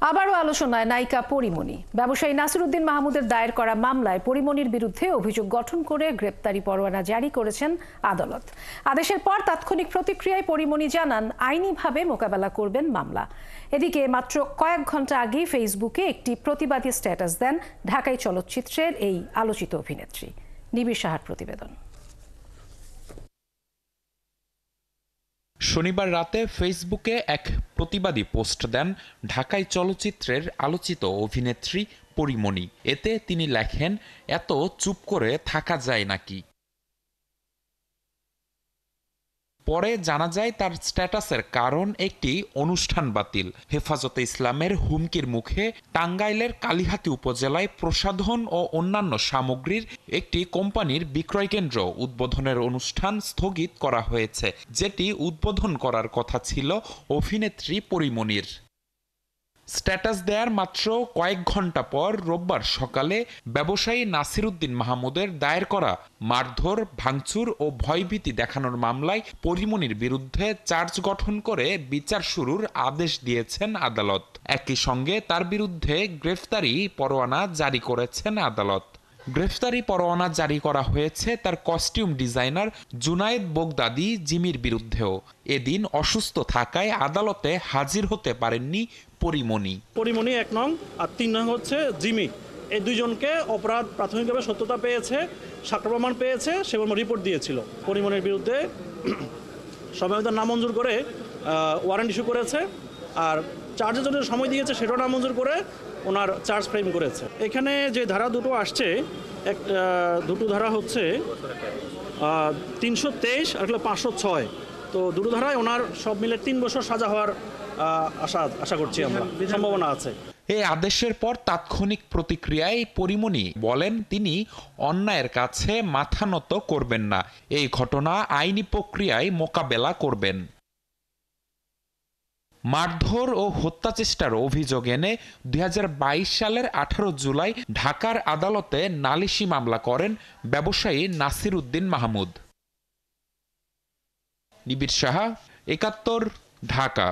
আবারও আলোচনায় নায়িকা পরীমনি। ব্যবসায়ী নাসিরউদ্দিন মাহমুদের দায়ের করা মামলায় পরীমনির বিরুদ্ধে অভিযোগ গঠন করে গ্রেপ্তারি পরোয়ানা জারি করেছেন আদালত। আদেশের পর তাৎক্ষণিক প্রতিক্রিয়ায় পরীমনি জানান আইনিভাবে মোকাবেলা করবেন মামলা। এদিকে মাত্র কয়েক ঘন্টা আগেই ফেসবুকে একটি প্রতিবাদী স্ট্যাটাস দেন ঢাকাই চলচ্চিত্রের এই আলোচিত অভিনেত্রী। নিবিড় সাহার প্রতিবেদন। শনিবার রাতে ফেসবুকে এক প্রতিবাদী পোস্ট দেন ঢাকাই চলচ্চিত্রের আলোচিত অভিনেত্রী পরীমনি। এতে তিনি লেখেন, এত চুপ করে থাকা যায় নাকি। পরে জানা যায় তার স্ট্যাটাসের কারণ একটি অনুষ্ঠান বাতিল। হেফাজতে ইসলামের হুমকির মুখে টাঙ্গাইলের কালিহাতী উপজেলায় প্রসাধন ও অন্যান্য সামগ্রীর একটি কোম্পানির বিক্রয় কেন্দ্র উদ্বোধনের অনুষ্ঠান স্থগিত করা হয়েছে, যেটি উদ্বোধন করার কথা ছিল অভিনেত্রী পরীমনির। স্ট্যাটাস দেওয়ার মাত্র কয়েক ঘন্টা পর রোববার সকালে ব্যবসায়ী নাসিরউদ্দিন মাহমুদের দায়ের করা মারধর, ভাঙচুর ও ভয়ভীতি দেখানোর মামলায় পরীমনির বিরুদ্ধে চার্জ গঠন করে বিচার শুরুর আদেশ দিয়েছেন আদালত। একই সঙ্গে তার বিরুদ্ধে গ্রেফতারি পরোয়ানা জারি করেছেন আদালত। গ্রেফতারি পরোয়ানা জারি করা হয়েছে তার কস্টিউম ডিজাইনার জুনায়েদ বোগদাদি জিমির বিরুদ্ধেও। এদিন অসুস্থ থাকায় আদালতে হাজির হতে পারেননি পরীমনি। 1 নং আর 3 নং হচ্ছে জিমি। এই দুইজনকে অপরাধ প্রাথমিকভাবে সত্যতা পেয়েছে, সাক্ষ্য প্রমাণ পেয়েছে, সেগুলো রিপোর্ট দিয়েছিল। পরীমনির বিরুদ্ধে সময়মতো নামঞ্জুর করে ওয়ারেন্ট ইস্যু করেছে, আর চার্জের জন্য সময় দিয়েছে সেটাও নামঞ্জুর করে ওনার চার্জ ফ্রেম করেছে। এখানে যে ধারা দুটো আসছে, দুটো ধারা হচ্ছে 323 আর 506। তো দুটো ধারায় ওনার সব মিলে 3 বছর সাজা হওয়ার আশা করছি, আমরা সম্ভাবনা আছে। এই আদেশের পর তাৎক্ষণিক প্রতিক্রিয়ায় পরীমনি বলেন তিনি অন্যায়ের কাছে মাথা নত করবেন না, এই ঘটনা আইনি প্রক্রিয়ায় মোকাবেলা করবেন। মারধর ও হত্যা চেষ্টার অভিযোগ এনে 2022 সালের 18 জুলাই ঢাকার আদালতে নালিশি মামলা করেন ব্যবসায়ী নাসিরউদ্দিন মাহমুদ। নিবিড় সাহা, 71, ঢাকা।